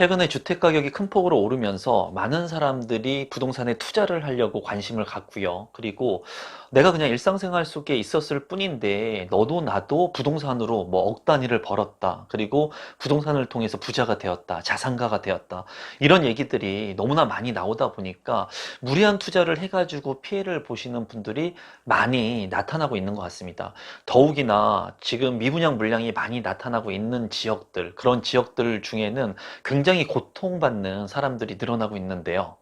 최근에 주택 가격이 큰 폭으로 오르면서 많은 사람들이 부동산에 투자를 하려고 관심을 갖고요. 그리고 내가 그냥 일상생활 속에 있었을 뿐인데 너도 나도 부동산으로 뭐 억 단위를 벌었다. 그리고 부동산을 통해서 부자가 되었다. 자산가가 되었다. 이런 얘기들이 너무나 많이 나오다 보니까 무리한 투자를 해가지고 피해를 보시는 분들이 많이 나타나고 있는 것 같습니다. 더욱이나 지금 미분양 물량이 많이 나타나고 있는 지역들, 그런 지역들 중에는 굉장히 고통받는 사람들이 늘어나고 있는데요.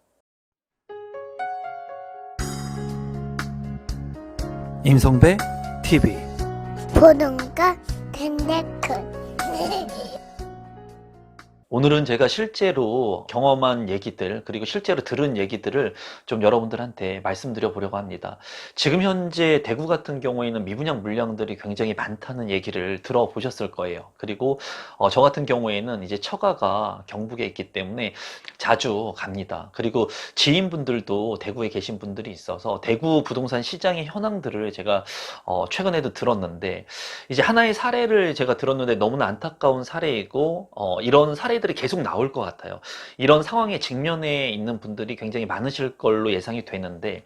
임성배 TV. 보는가 텐데큰 오늘은 제가 실제로 경험한 얘기들, 그리고 실제로 들은 얘기들을 좀 여러분들한테 말씀드려 보려고 합니다. 지금 현재 대구 같은 경우에는 미분양 물량들이 굉장히 많다는 얘기를 들어보셨을 거예요. 그리고 저 같은 경우에는 이제 처가가 경북에 있기 때문에 자주 갑니다. 그리고 지인분들도 대구에 계신 분들이 있어서 대구 부동산 시장의 현황들을 제가 최근에도 들었는데, 이제 하나의 사례를 제가 들었는데 너무나 안타까운 사례이고, 이런 사례들이 계속 나올 것 같아요. 이런 상황에 직면해 있는 분들이 굉장히 많으실 걸로 예상이 되는데,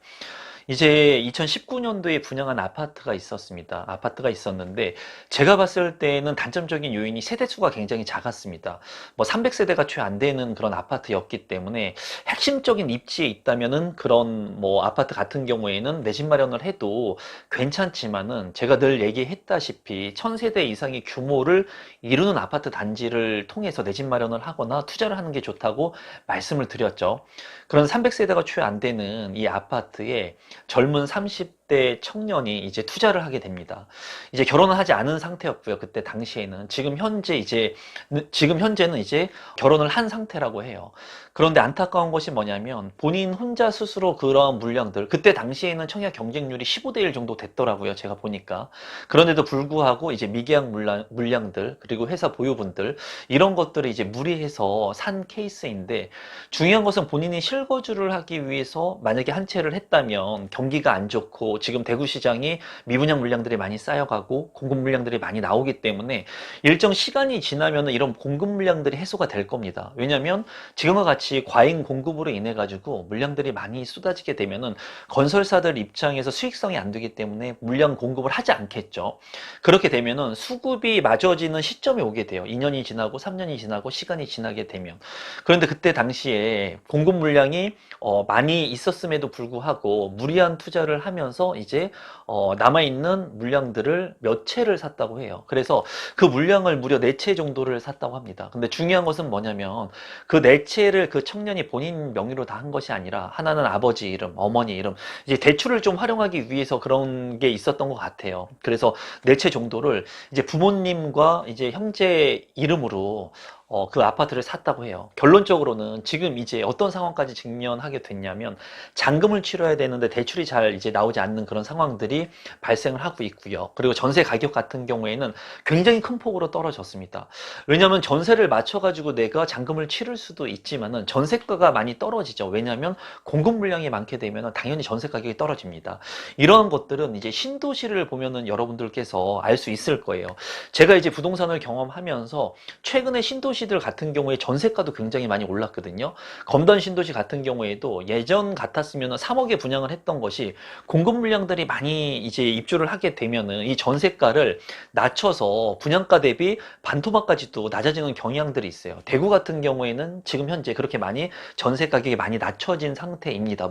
이제 2019년도에 분양한 아파트가 있었습니다. 아파트가 있었는데 제가 봤을 때는 단점적인 요인이 세대수가 굉장히 작았습니다. 뭐 300세대가 채 안 되는 그런 아파트였기 때문에 핵심적인 입지에 있다면은 그런 뭐 아파트 같은 경우에는 내 집 마련을 해도 괜찮지만은, 제가 늘 얘기했다시피 1000세대 이상의 규모를 이루는 아파트 단지를 통해서 내 집 마련을 하거나 투자를 하는 게 좋다고 말씀을 드렸죠. 그런 300세대가 채 안 되는 이 아파트에 젊은 30대 청년이 이제 투자를 하게 됩니다. 이제 결혼을 하지 않은 상태였고요. 그때 당시에는. 지금 현재는 이제 결혼을 한 상태라고 해요. 그런데 안타까운 것이 뭐냐면 본인 혼자 스스로 그런 물량들, 그때 당시에는 청약 경쟁률이 15대 1 정도 됐더라고요. 제가 보니까. 그런데도 불구하고 이제 미계약 물량들, 그리고 회사 보유분들, 이런 것들을 이제 무리해서 산 케이스인데, 중요한 것은 본인이 실거주를 하기 위해서 만약에 한 채를 했다면 경기가 안 좋고 지금 대구시장이 미분양 물량들이 많이 쌓여가고 공급 물량들이 많이 나오기 때문에 일정 시간이 지나면 이런 공급 물량들이 해소가 될 겁니다. 왜냐하면 지금과 같이 과잉 공급으로 인해 가지고 물량들이 많이 쏟아지게 되면은 건설사들 입장에서 수익성이 안 되기 때문에 물량 공급을 하지 않겠죠. 그렇게 되면은 수급이 맞아지는 시점이 오게 돼요. 2년이 지나고 3년이 지나고 시간이 지나게 되면. 그런데 그때 당시에 공급 물량이 많이 있었음에도 불구하고 무리한 투자를 하면서 이제 남아있는 물량들을 몇 채를 샀다고 해요. 그래서 그 물량을 무려 4채 정도를 샀다고 합니다. 근데 중요한 것은 뭐냐면 그 4채를 그 청년이 본인 명의로 다 한 것이 아니라, 하나는 아버지 이름, 어머니 이름, 이제 대출을 좀 활용하기 위해서 그런 게 있었던 것 같아요. 그래서 4채 정도를 이제 부모님과 이제 형제 이름으로 그 아파트를 샀다고 해요. 결론적으로는 지금 이제 어떤 상황까지 직면하게 됐냐면, 잔금을 치러야 되는데 대출이 잘 이제 나오지 않는 그런 상황들이 발생을 하고 있고요. 그리고 전세 가격 같은 경우에는 굉장히 큰 폭으로 떨어졌습니다. 왜냐하면 전세를 맞춰가지고 내가 잔금을 치를 수도 있지만은 전세가가 많이 떨어지죠. 왜냐하면 공급 물량이 많게 되면 당연히 전세 가격이 떨어집니다. 이러한 것들은 이제 신도시를 보면은 여러분들께서 알 수 있을 거예요. 제가 이제 부동산을 경험하면서 최근에 신도시들 같은 경우에 전세가도 굉장히 많이 올랐거든요. 검단 신도시 같은 경우에도 예전 같았으면 3억에 분양을 했던 것이 공급 물량들이 많이 이제 입주를 하게 되면은 이 전세가를 낮춰서 분양가 대비 반토막까지도 낮아지는 경향들이 있어요. 대구 같은 경우에는 지금 현재 그렇게 많이 전세 가격이 많이 낮춰진 상태입니다.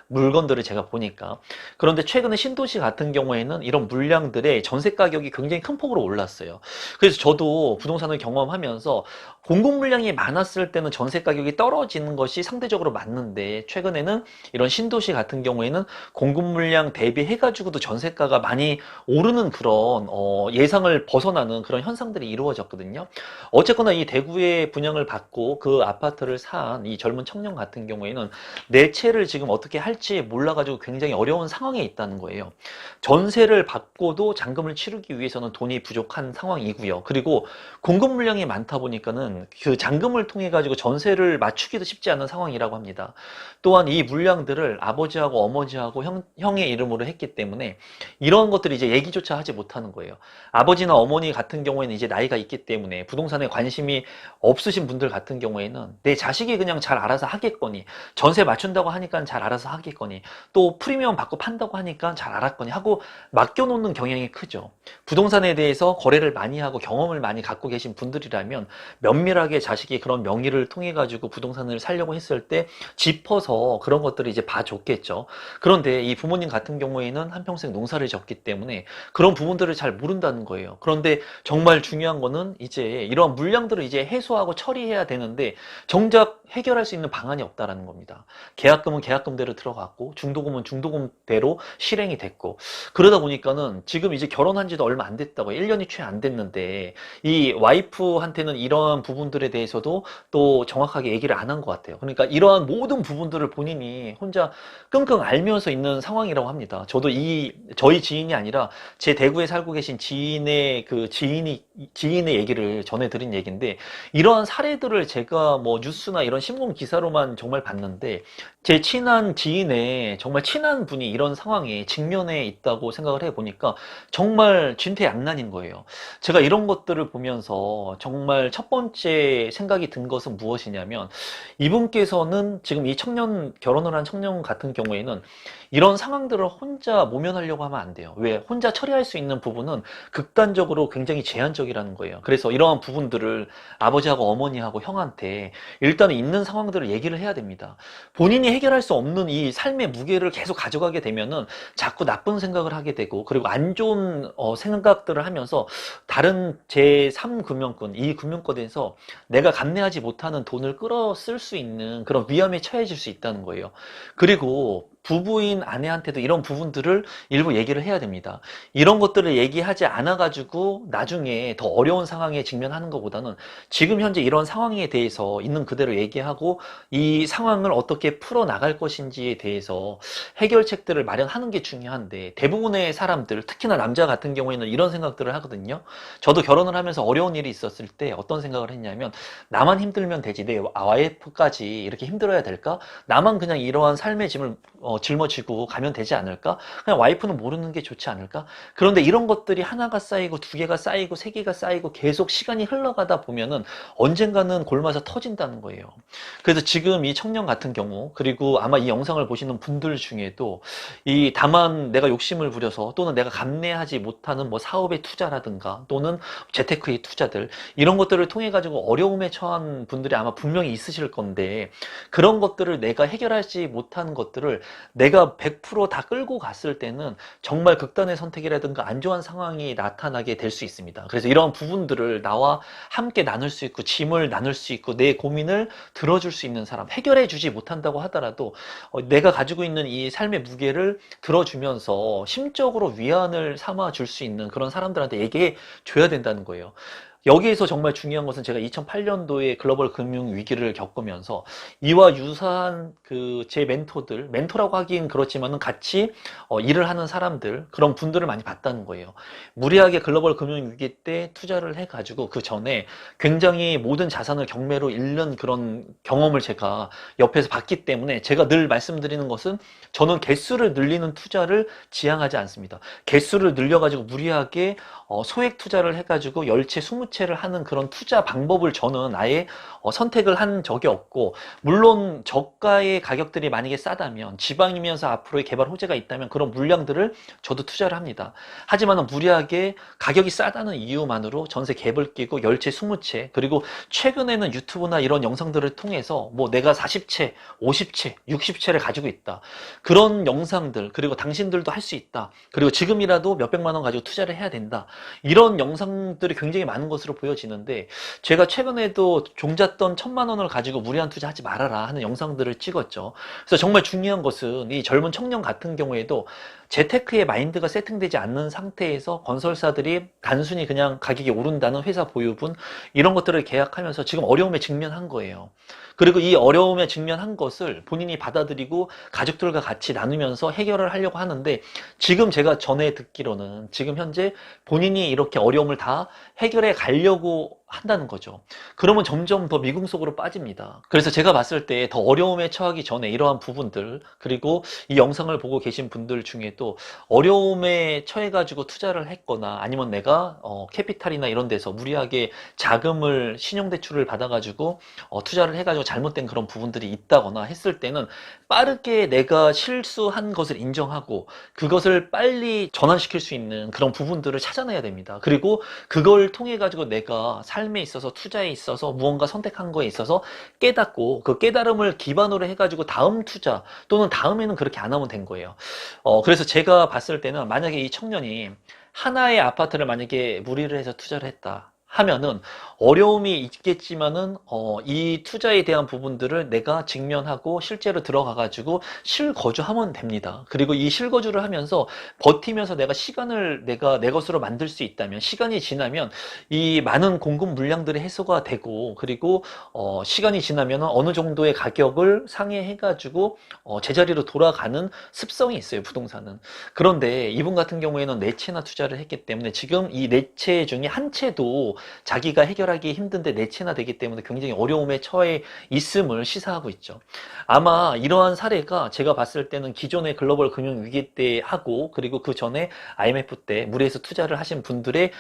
물건들을 제가 보니까. 그런데 최근에 신도시 같은 경우에는 이런 물량들의 전세 가격이 굉장히 큰 폭으로 올랐어요. 그래서 저도 부동산을 경험하면서 공급 물량이 많았을 때는 전세 가격이 떨어지는 것이 상대적으로 맞는데, 최근에는 이런 신도시 같은 경우에는 공급 물량 대비해가지고도 전세가가 많이 오르는 그런 예상을 벗어나는 그런 현상들이 이루어졌거든요. 어쨌거나 이 대구에 분양을 받고 그 아파트를 산 이 젊은 청년 같은 경우에는 내 채를 지금 어떻게 할지 몰라가지고 굉장히 어려운 상황에 있다는 거예요. 전세를 받고도 잔금을 치르기 위해서는 돈이 부족한 상황이고요. 그리고 공급 물량이 많다 많다 보니까는 그 잔금을 통해 가지고 전세를 맞추기도 쉽지 않은 상황이라고 합니다. 또한 이 물량들을 아버지하고 어머니하고 형의 이름으로 했기 때문에 이런 것들이 이제 얘기조차 하지 못하는 거예요. 아버지나 어머니 같은 경우에는 이제 나이가 있기 때문에 부동산에 관심이 없으신 분들 같은 경우에는 내 자식이 그냥 잘 알아서 하겠거니, 전세 맞춘다고 하니까 잘 알아서 하겠거니, 또 프리미엄 받고 판다고 하니까 잘 알았거니 하고 맡겨놓는 경향이 크죠. 부동산에 대해서 거래를 많이 하고 경험을 많이 갖고 계신 분들이라면 면밀하게 자식이 그런 명의를 통해 가지고 부동산을 사려고 했을 때 짚어서 그런 것들을 이제 봐줬겠죠. 그런데 이 부모님 같은 경우에는 한평생 농사를 졌기 때문에 그런 부분들을 잘 모른다는 거예요. 그런데 정말 중요한 거는 이제 이러한 물량들을 이제 해소하고 처리해야 되는데 정작 해결할 수 있는 방안이 없다라는 겁니다. 계약금은 계약금대로 들어갔고 중도금은 중도금대로 실행이 됐고, 그러다 보니까는 지금 이제 결혼한 지도 얼마 안 됐다고, 1년이 채 안 됐는데 이 와이프한테는 이러한 부분들에 대해서도 또 정확하게 얘기를 안 한 것 같아요. 그러니까 이러한 모든 부분들을 본인이 혼자 끙끙 앓면서 있는 상황이라고 합니다. 저도 저희 지인이 아니라 제 대구에 살고 계신 지인의 지인의 얘기를 전해드린 얘기인데, 이러한 사례들을 제가 뭐 뉴스나 이런 신문 기사로만 정말 봤는데, 제 친한 지인의 정말 친한 분이 이런 상황에 직면해 있다고 생각을 해보니까 정말 진퇴양난인 거예요. 제가 이런 것들을 보면서 정말 첫 번째 생각이 든 것은 무엇이냐면, 이분께서는 지금 이 결혼을 한 청년 같은 경우에는 이런 상황들을 혼자 모면하려고 하면 안 돼요. 왜? 혼자 처리할 수 있는 부분은 극단적으로 굉장히 제한적이라는 거예요. 그래서 이러한 부분들을 아버지하고 어머니하고 형한테 일단은 있는 상황들을 얘기를 해야 됩니다. 본인이 해결할 수 없는 이 삶의 무게를 계속 가져가게 되면은 자꾸 나쁜 생각을 하게 되고, 그리고 안 좋은 생각들을 하면서 다른 제3금융권, 이 금융권에서 내가 감내하지 못하는 돈을 끌어 쓸 수 있는 그런 위험에 처해질 수 있다는 거예요. 그리고 부부인 아내한테도 이런 부분들을 일부 얘기를 해야 됩니다. 이런 것들을 얘기하지 않아가지고 나중에 더 어려운 상황에 직면하는 것보다는 지금 현재 이런 상황에 대해서 있는 그대로 얘기하고 이 상황을 어떻게 풀어나갈 것인지에 대해서 해결책들을 마련하는 게 중요한데, 대부분의 사람들, 특히나 남자 같은 경우에는 이런 생각들을 하거든요. 저도 결혼을 하면서 어려운 일이 있었을 때 어떤 생각을 했냐면, 나만 힘들면 되지, 내 와이프까지 이렇게 힘들어야 될까? 나만 그냥 이러한 삶의 짐을 짊어지고 가면 되지 않을까? 그냥 와이프는 모르는 게 좋지 않을까? 그런데 이런 것들이 하나가 쌓이고 두 개가 쌓이고 세 개가 쌓이고 계속 시간이 흘러가다 보면은 언젠가는 골마서 터진다는 거예요. 그래서 지금 이 청년 같은 경우, 그리고 아마 이 영상을 보시는 분들 중에도 다만 내가 욕심을 부려서 또는 내가 감내하지 못하는 뭐 사업의 투자라든가 또는 재테크의 투자들, 이런 것들을 통해 가지고 어려움에 처한 분들이 아마 분명히 있으실 건데, 그런 것들을 내가 해결하지 못한 것들을 내가 100% 다 끌고 갔을 때는 정말 극단의 선택이라든가 안 좋은 상황이 나타나게 될 수 있습니다. 그래서 이런 부분들을 나와 함께 나눌 수 있고 짐을 나눌 수 있고 내 고민을 들어줄 수 있는 사람, 해결해 주지 못한다고 하더라도 내가 가지고 있는 이 삶의 무게를 들어주면서 심적으로 위안을 삼아 줄 수 있는 그런 사람들한테 얘기해 줘야 된다는 거예요. 여기에서 정말 중요한 것은, 제가 2008년도에 글로벌 금융 위기를 겪으면서 이와 유사한 제 멘토라고 하긴 그렇지만은 같이 일을 하는 사람들, 그런 분들을 많이 봤다는 거예요. 무리하게 글로벌 금융 위기 때 투자를 해가지고 그 전에 굉장히 모든 자산을 경매로 잃는 그런 경험을 제가 옆에서 봤기 때문에, 제가 늘 말씀드리는 것은, 저는 개수를 늘리는 투자를 지향하지 않습니다. 개수를 늘려가지고 무리하게 소액 투자를 해가지고 10채, 20채를 하는 그런 투자 방법을 저는 아예 선택을 한 적이 없고, 물론 저가의 가격들이 만약에 싸다면, 지방이면서 앞으로의 개발 호재가 있다면 그런 물량들을 저도 투자를 합니다. 하지만 무리하게 가격이 싸다는 이유만으로 전세 갭을 끼고 10채, 20채, 그리고 최근에는 유튜브나 이런 영상들을 통해서 뭐 내가 40채, 50채, 60채를 가지고 있다, 그런 영상들, 그리고 당신들도 할 수 있다, 그리고 지금이라도 몇백만 원 가지고 투자를 해야 된다, 이런 영상들이 굉장히 많은 것으로 보여지는데, 제가 최근에도 종잣돈 1,000만 원을 가지고 무리한 투자하지 말아라 하는 영상들을 찍었죠. 그래서 정말 중요한 것은, 이 젊은 청년 같은 경우에도 재테크의 마인드가 세팅되지 않는 상태에서 건설사들이 단순히 그냥 가격이 오른다는 회사 보유분, 이런 것들을 계약하면서 지금 어려움에 직면한 거예요. 그리고 이 어려움에 직면한 것을 본인이 받아들이고 가족들과 같이 나누면서 해결을 하려고 하는데, 지금 제가 전에 듣기로는 지금 현재 본인이 이렇게 어려움을 다 해결해 가려고 한다는 거죠. 그러면 점점 더 미궁 속으로 빠집니다. 그래서 제가 봤을 때 더 어려움에 처하기 전에 이러한 부분들, 그리고 이 영상을 보고 계신 분들 중에도 어려움에 처해가지고 투자를 했거나 아니면 내가 캐피탈이나 이런 데서 무리하게 자금을 신용대출을 받아가지고 투자를 해가지고 잘못된 그런 부분들이 있다거나 했을 때는 빠르게 내가 실수한 것을 인정하고 그것을 빨리 전환시킬 수 있는 그런 부분들을 찾아내야 됩니다. 그리고 그걸 통해 가지고 내가 삶에 있어서 투자에 있어서 무언가 선택한 거에 있어서 깨닫고 그 깨달음을 기반으로 해가지고 다음 투자 또는 다음에는 그렇게 안 하면 된 거예요. 그래서 제가 봤을 때는 만약에 이 청년이 하나의 아파트를 만약에 무리를 해서 투자를 했다 하면은 어려움이 있겠지만은 이 투자에 대한 부분들을 내가 직면하고 실제로 들어가 가지고 실거주하면 됩니다. 그리고 이 실거주를 하면서 버티면서 내가 시간을 내가 내 것으로 만들 수 있다면 시간이 지나면 이 많은 공급 물량들이 해소가 되고 그리고 시간이 지나면 어느 정도의 가격을 상회해 가지고 제자리로 돌아가는 습성이 있어요, 부동산은. 그런데 이분 같은 경우에는 네 채나 투자를 했기 때문에 지금 이 네 채 중에 한 채도 자기가 해결하기 힘든데 네 채나 되기 때문에 굉장히 어려움에 처해 있음을 시사하고 있죠. 아마 이러한 사례가 제가 봤을 때는 기존의 글로벌 금융위기 때 하고 그리고 그 전에 IMF 때 무리해서 투자를 하신 분들의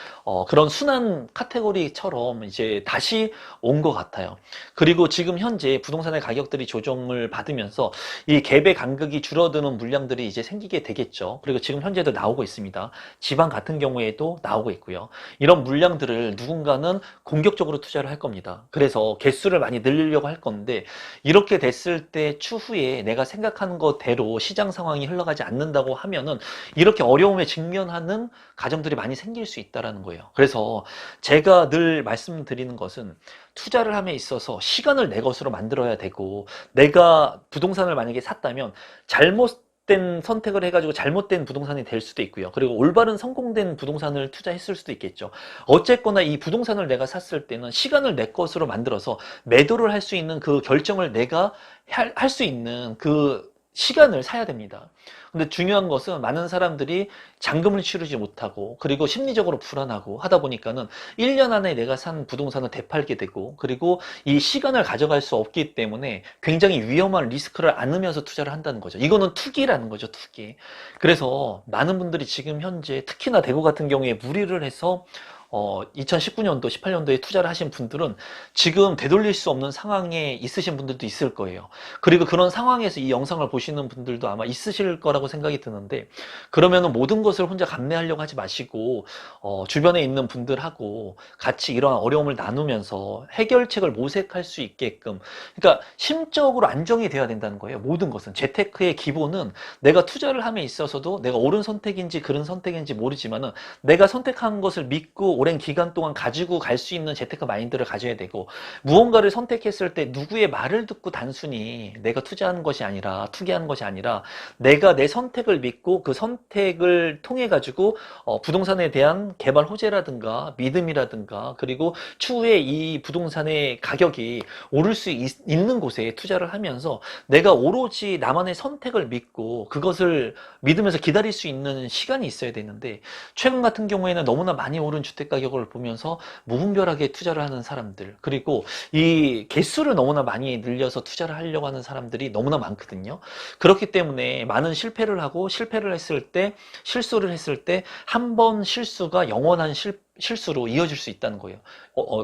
그런 순환 카테고리처럼 이제 다시 온 것 같아요. 그리고 지금 현재 부동산의 가격들이 조정을 받으면서 이 갭의 간극이 줄어드는 물량들이 이제 생기게 되겠죠. 그리고 지금 현재도 나오고 있습니다. 지방 같은 경우에도 나오고 있고요. 이런 물량들을 누군가는 공격적으로 투자를 할 겁니다. 그래서 개수를 많이 늘리려고 할 건데 이렇게 됐을 때 추후에 내가 생각하는 것대로 시장 상황이 흘러가지 않는다고 하면은 이렇게 어려움에 직면하는 가정들이 많이 생길 수 있다는 거예요. 그래서 제가 늘 말씀드리는 것은 투자를 함에 있어서 시간을 내 것으로 만들어야 되고 내가 부동산을 만약에 샀다면 잘못된 선택을 해가지고 잘못된 부동산이 될 수도 있고요. 그리고 올바른 성공된 부동산을 투자했을 수도 있겠죠. 어쨌거나 이 부동산을 내가 샀을 때는 시간을 내 것으로 만들어서 매도를 할 수 있는 그 결정을 내가 할 수 있는 그 시간을 사야 됩니다. 근데 중요한 것은 많은 사람들이 잔금을 치르지 못하고 그리고 심리적으로 불안하고 하다 보니까는 1년 안에 내가 산 부동산을 되팔게 되고 그리고 이 시간을 가져갈 수 없기 때문에 굉장히 위험한 리스크를 안으면서 투자를 한다는 거죠. 이거는 투기라는 거죠, 투기. 그래서 많은 분들이 지금 현재 특히나 대구 같은 경우에 무리를 해서 2019년도, 18년도에 투자를 하신 분들은 지금 되돌릴 수 없는 상황에 있으신 분들도 있을 거예요. 그리고 그런 상황에서 이 영상을 보시는 분들도 아마 있으실 거라고 생각이 드는데 그러면은 모든 것을 혼자 감내하려고 하지 마시고 주변에 있는 분들하고 같이 이러한 어려움을 나누면서 해결책을 모색할 수 있게끔 그러니까 심적으로 안정이 돼야 된다는 거예요. 모든 것은 재테크의 기본은 내가 투자를 함에 있어서도 내가 옳은 선택인지 그른 선택인지 모르지만은 내가 선택한 것을 믿고 오랜 기간 동안 가지고 갈 수 있는 재테크 마인드를 가져야 되고 무언가를 선택했을 때 누구의 말을 듣고 단순히 내가 투자하는 것이 아니라 투기하는 것이 아니라 내가 내 선택을 믿고 그 선택을 통해 가지고 부동산에 대한 개발 호재라든가 믿음이라든가 그리고 추후에 이 부동산의 가격이 오를 수 있는 곳에 투자를 하면서 내가 오로지 나만의 선택을 믿고 그것을 믿으면서 기다릴 수 있는 시간이 있어야 되는데 최근 같은 경우에는 너무나 많이 오른 주택 가격을 보면서 무분별하게 투자를 하는 사람들 그리고 이 개수를 너무나 많이 늘려서 투자를 하려고 하는 사람들이 너무나 많거든요. 그렇기 때문에 많은 실패를 하고 실패를 했을 때 실수를 했을 때 한 번 실수가 영원한 실수로 이어질 수 있다는 거예요.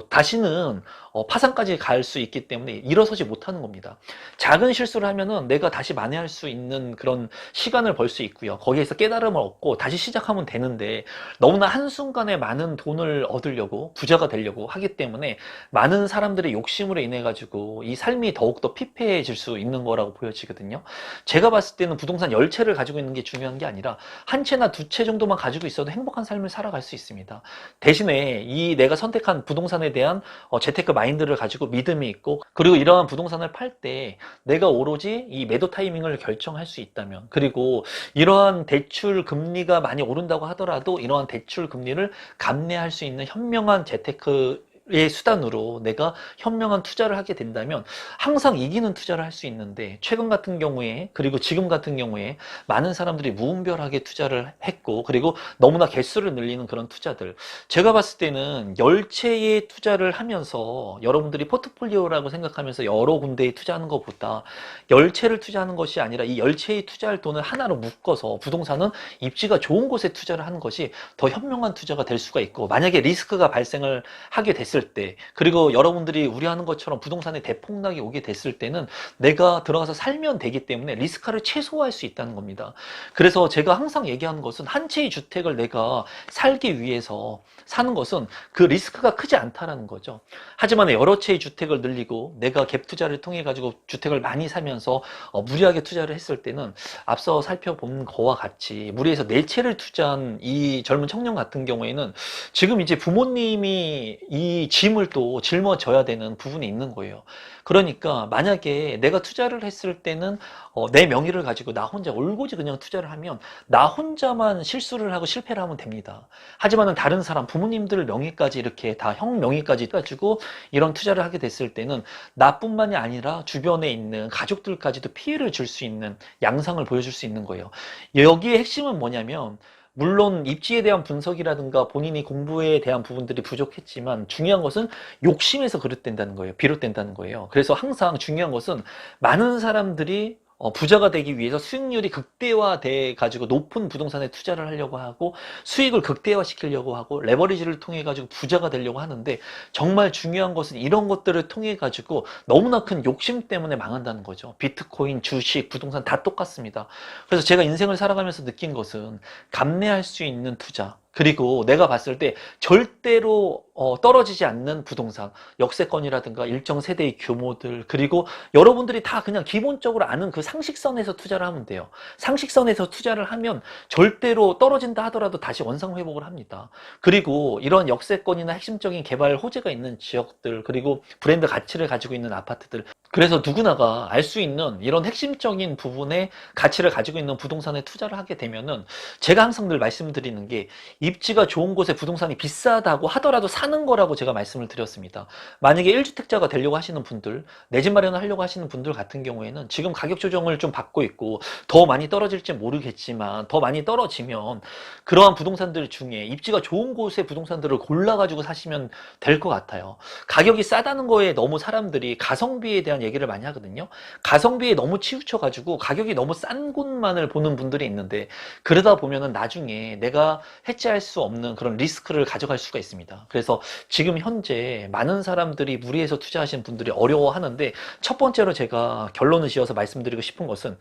다시는 파산까지 갈 수 있기 때문에 일어서지 못하는 겁니다. 작은 실수를 하면은 내가 다시 만회할 수 있는 그런 시간을 벌 수 있고요. 거기에서 깨달음을 얻고 다시 시작하면 되는데 너무나 한순간에 많은 돈을 얻으려고 부자가 되려고 하기 때문에 많은 사람들의 욕심으로 인해 가지고 이 삶이 더욱더 피폐해질 수 있는 거라고 보여지거든요. 제가 봤을 때는 부동산 10채를 가지고 있는 게 중요한 게 아니라 한 채나 두 채 정도만 가지고 있어도 행복한 삶을 살아갈 수 있습니다. 대신에 이 내가 선택한 부동산에 대한 재테크 마인드를 가지고 믿음이 있고 그리고 이러한 부동산을 팔 때 내가 오로지 이 매도 타이밍을 결정할 수 있다면 그리고 이러한 대출 금리가 많이 오른다고 하더라도 이러한 대출 금리를 감내할 수 있는 현명한 재테크 의 수단으로 내가 현명한 투자를 하게 된다면 항상 이기는 투자를 할 수 있는데, 최근 같은 경우에 그리고 지금 같은 경우에 많은 사람들이 무분별하게 투자를 했고, 그리고 너무나 개수를 늘리는 그런 투자들, 제가 봤을 때는 열채의 투자를 하면서 여러분들이 포트폴리오라고 생각하면서 여러 군데에 투자하는 것보다 열채를 투자하는 것이 아니라 이 열채의 투자할 돈을 하나로 묶어서 부동산은 입지가 좋은 곳에 투자를 하는 것이 더 현명한 투자가 될 수가 있고, 만약에 리스크가 발생을 하게 됐을 때, 그리고 여러분들이 우려하는 것처럼 부동산의 대폭락이 오게 됐을 때는 내가 들어가서 살면 되기 때문에 리스크를 최소화할 수 있다는 겁니다. 그래서 제가 항상 얘기하는 것은, 한 채의 주택을 내가 살기 위해서 사는 것은 그 리스크가 크지 않다라는 거죠. 하지만 여러 채의 주택을 늘리고 내가 갭 투자를 통해 가지고 주택을 많이 사면서 무리하게 투자를 했을 때는 앞서 살펴본 거와 같이 무리해서 네 채를 투자한 이 젊은 청년 같은 경우에는 지금 이제 부모님이 이 짐을 또 짊어져야 되는 부분이 있는 거예요. 그러니까 만약에 내가 투자를 했을 때는 내 명의를 가지고 나 혼자 올고지 그냥 투자를 하면 나 혼자만 실수를 하고 실패를 하면 됩니다. 하지만은 다른 사람, 부모님들 명의까지 이렇게 다 형 명의까지 가지고 이런 투자를 하게 됐을 때는 나뿐만이 아니라 주변에 있는 가족들까지도 피해를 줄 수 있는 양상을 보여줄 수 있는 거예요. 여기에 핵심은 뭐냐면, 물론 입지에 대한 분석이라든가 본인이 공부에 대한 부분들이 부족했지만 중요한 것은 욕심에서 그릇된다는 거예요. 비롯된다는 거예요. 그래서 항상 중요한 것은 많은 사람들이 부자가 되기 위해서 수익률이 극대화돼 가지고 높은 부동산에 투자를 하려고 하고 수익을 극대화시키려고 하고 레버리지를 통해 가지고 부자가 되려고 하는데, 정말 중요한 것은 이런 것들을 통해 가지고 너무나 큰 욕심 때문에 망한다는 거죠. 비트코인, 주식, 부동산 다 똑같습니다. 그래서 제가 인생을 살아가면서 느낀 것은, 감내할 수 있는 투자, 그리고 내가 봤을 때 절대로 떨어지지 않는 부동산, 역세권이라든가 일정 세대의 규모들, 그리고 여러분들이 다 그냥 기본적으로 아는 그 상식선에서 투자를 하면 돼요. 상식선에서 투자를 하면 절대로 떨어진다 하더라도 다시 원상회복을 합니다. 그리고 이런 역세권이나 핵심적인 개발 호재가 있는 지역들, 그리고 브랜드 가치를 가지고 있는 아파트들, 그래서 누구나가 알 수 있는 이런 핵심적인 부분의 가치를 가지고 있는 부동산에 투자를 하게 되면은, 제가 항상 늘 말씀드리는 게, 입지가 좋은 곳에 부동산이 비싸다고 하더라도 사는 거라고 제가 말씀을 드렸습니다. 만약에 1주택자가 되려고 하시는 분들, 내 집 마련을 하려고 하시는 분들 같은 경우에는 지금 가격 조정을 좀 받고 있고 더 많이 떨어질지 모르겠지만, 더 많이 떨어지면 그러한 부동산들 중에 입지가 좋은 곳의 부동산들을 골라가지고 사시면 될 것 같아요. 가격이 싸다는 거에 너무 사람들이 가성비에 대한 얘기를 많이 하거든요. 가성비에 너무 치우쳐가지고 가격이 너무 싼 곳만을 보는 분들이 있는데, 그러다 보면은 나중에 내가 해지할 수 없는 그런 리스크를 가져갈 수가 있습니다. 그래서 지금 현재 많은 사람들이 무리해서 투자하시는 분들이 어려워하는데, 첫 번째로 제가 결론을 지어서 말씀드리고 싶은 것은,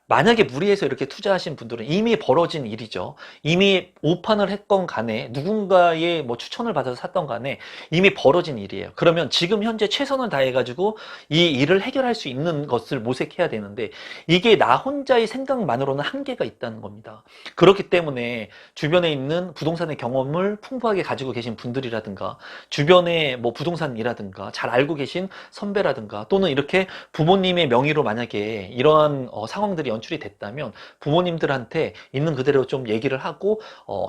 만약에 무리해서 이렇게 투자하신 분들은 이미 벌어진 일이죠. 이미 오판을 했건 간에 누군가의 뭐 추천을 받아서 샀던 간에 이미 벌어진 일이에요. 그러면 지금 현재 최선을 다해가지고 이 일을 해결할 수 있는 것을 모색해야 되는데, 이게 나 혼자의 생각만으로는 한계가 있다는 겁니다. 그렇기 때문에 주변에 있는 부동산의 경험을 풍부하게 가지고 계신 분들이라든가, 주변에 뭐 부동산이라든가 잘 알고 계신 선배라든가, 또는 이렇게 부모님의 명의로 만약에 이러한 상황들이 연출이 됐다면 부모님들한테 있는 그대로 좀 얘기를 하고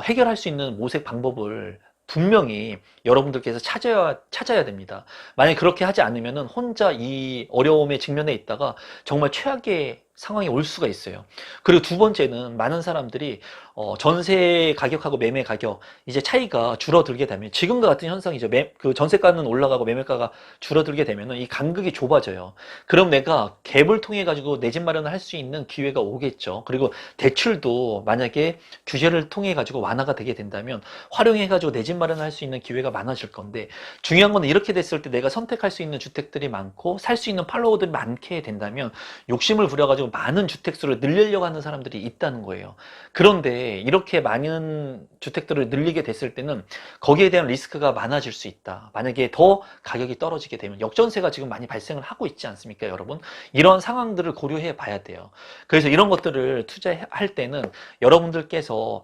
해결할 수 있는 모색 방법을 분명히 여러분들께서 찾아야 됩니다. 만약에 그렇게 하지 않으면 혼자 이 어려움에 직면해 있다가 정말 최악의 상황이 올 수가 있어요. 그리고 두 번째는, 많은 사람들이 전세 가격하고 매매 가격 이제 차이가 줄어들게 되면, 지금과 같은 현상이죠. 그 전세가는 올라가고 매매가가 줄어들게 되면은 이 간극이 좁아져요. 그럼 내가 갭을 통해 가지고 내 집 마련을 할 수 있는 기회가 오겠죠. 그리고 대출도 만약에 규제를 통해 가지고 완화가 되게 된다면 활용해 가지고 내 집 마련을 할 수 있는 기회가 많아질 건데, 중요한 건 이렇게 됐을 때 내가 선택할 수 있는 주택들이 많고 살 수 있는 팔로워들이 많게 된다면 욕심을 부려가지고 많은 주택수를 늘리려고 하는 사람들이 있다는 거예요. 그런데 이렇게 많은 주택들을 늘리게 됐을 때는 거기에 대한 리스크가 많아질 수 있다. 만약에 더 가격이 떨어지게 되면, 역전세가 지금 많이 발생을 하고 있지 않습니까, 여러분? 이런 상황들을 고려해 봐야 돼요. 그래서 이런 것들을 투자할 때는 여러분들께서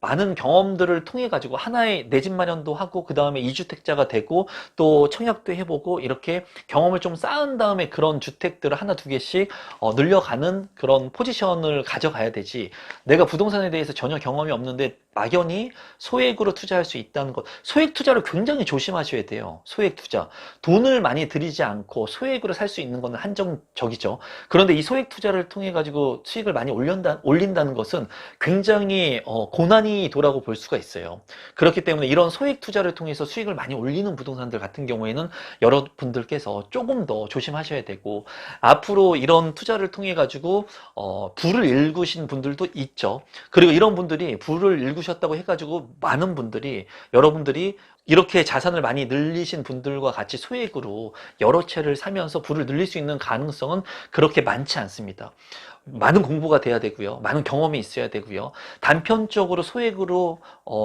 많은 경험들을 통해 가지고 하나의 내 집 마련도 하고, 그 다음에 2주택자가 되고 또 청약도 해보고, 이렇게 경험을 좀 쌓은 다음에 그런 주택들을 하나 두 개씩 늘려가는 그런 포지션을 가져가야 되지, 내가 부동산에 대해서 전혀 경험이 없는데 막연히 소액으로 투자할 수 있다는 것. 소액 투자를 굉장히 조심하셔야 돼요. 소액 투자. 돈을 많이 들이지 않고 소액으로 살 수 있는 것은 한정적이죠. 그런데 이 소액 투자를 통해 가지고 수익을 많이 올린다는 것은 굉장히 고난이도라고 볼 수가 있어요. 그렇기 때문에 이런 소액 투자를 통해서 수익을 많이 올리는 부동산들 같은 경우에는 여러분들께서 조금 더 조심하셔야 되고, 앞으로 이런 투자를 통해 가지고 부를 일구신 분들도 있죠. 그리고 이런 분들이 부를 일구셨다고 해가지고 많은 분들이, 여러분들이 이렇게 자산을 많이 늘리신 분들과 같이 소액으로 여러 채를 사면서 부를 늘릴 수 있는 가능성은 그렇게 많지 않습니다. 많은 공부가 돼야 되고요. 많은 경험이 있어야 되고요. 단편적으로 소액으로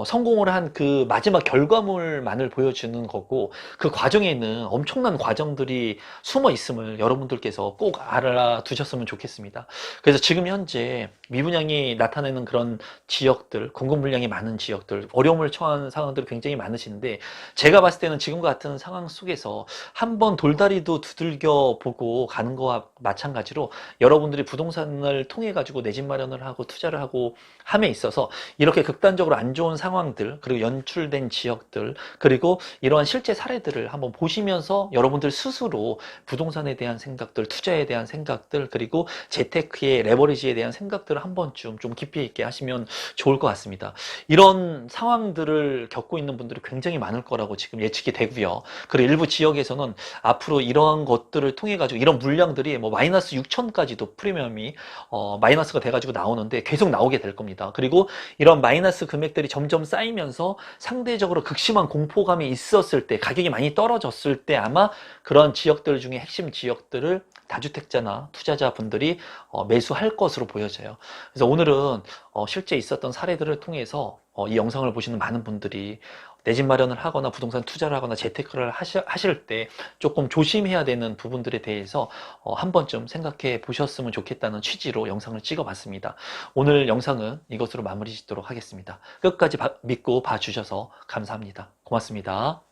성공을 한 그 마지막 결과물만을 보여주는 거고, 그 과정에는 엄청난 과정들이 숨어 있음을 여러분들께서 꼭 알아두셨으면 좋겠습니다. 그래서 지금 현재 미분양이 나타내는 그런 지역들, 공급 물량이 많은 지역들, 어려움을 처한 상황들이 굉장히 많으신데, 제가 봤을 때는 지금과 같은 상황 속에서 한번 돌다리도 두들겨 보고 가는 거와 마찬가지로, 여러분들이 부동산을 통해 가지고 내 집 마련을 하고 투자를 하고 함에 있어서 이렇게 극단적으로 안 좋은 상황들, 그리고 연출된 지역들, 그리고 이러한 실제 사례들을 한번 보시면서 여러분들 스스로 부동산에 대한 생각들, 투자에 대한 생각들, 그리고 재테크의 레버리지에 대한 생각들을 한 번쯤 좀 깊이 있게 하시면 좋을 것 같습니다. 이런 상황들을 겪고 있는 분들이 굉장히 많을 거라고 지금 예측이 되고요. 그리고 일부 지역에서는 앞으로 이러한 것들을 통해 가지고 이런 물량들이 뭐 마이너스 6천까지도 프리미엄이 마이너스가 돼가지고 나오는데 계속 나오게 될 겁니다. 그리고 이런 마이너스 금액들이 점점 쌓이면서 상대적으로 극심한 공포감이 있었을 때, 가격이 많이 떨어졌을 때 아마 그런 지역들 중에 핵심 지역들을 다주택자나 투자자분들이 매수할 것으로 보여져요. 그래서 오늘은 실제 있었던 사례들을 통해서 이 영상을 보시는 많은 분들이 내 집 마련을 하거나 부동산 투자를 하거나 재테크를 하실 때 조금 조심해야 되는 부분들에 대해서 한 번쯤 생각해 보셨으면 좋겠다는 취지로 영상을 찍어 봤습니다. 오늘 영상은 이것으로 마무리 짓도록 하겠습니다. 끝까지 믿고 봐주셔서 감사합니다. 고맙습니다.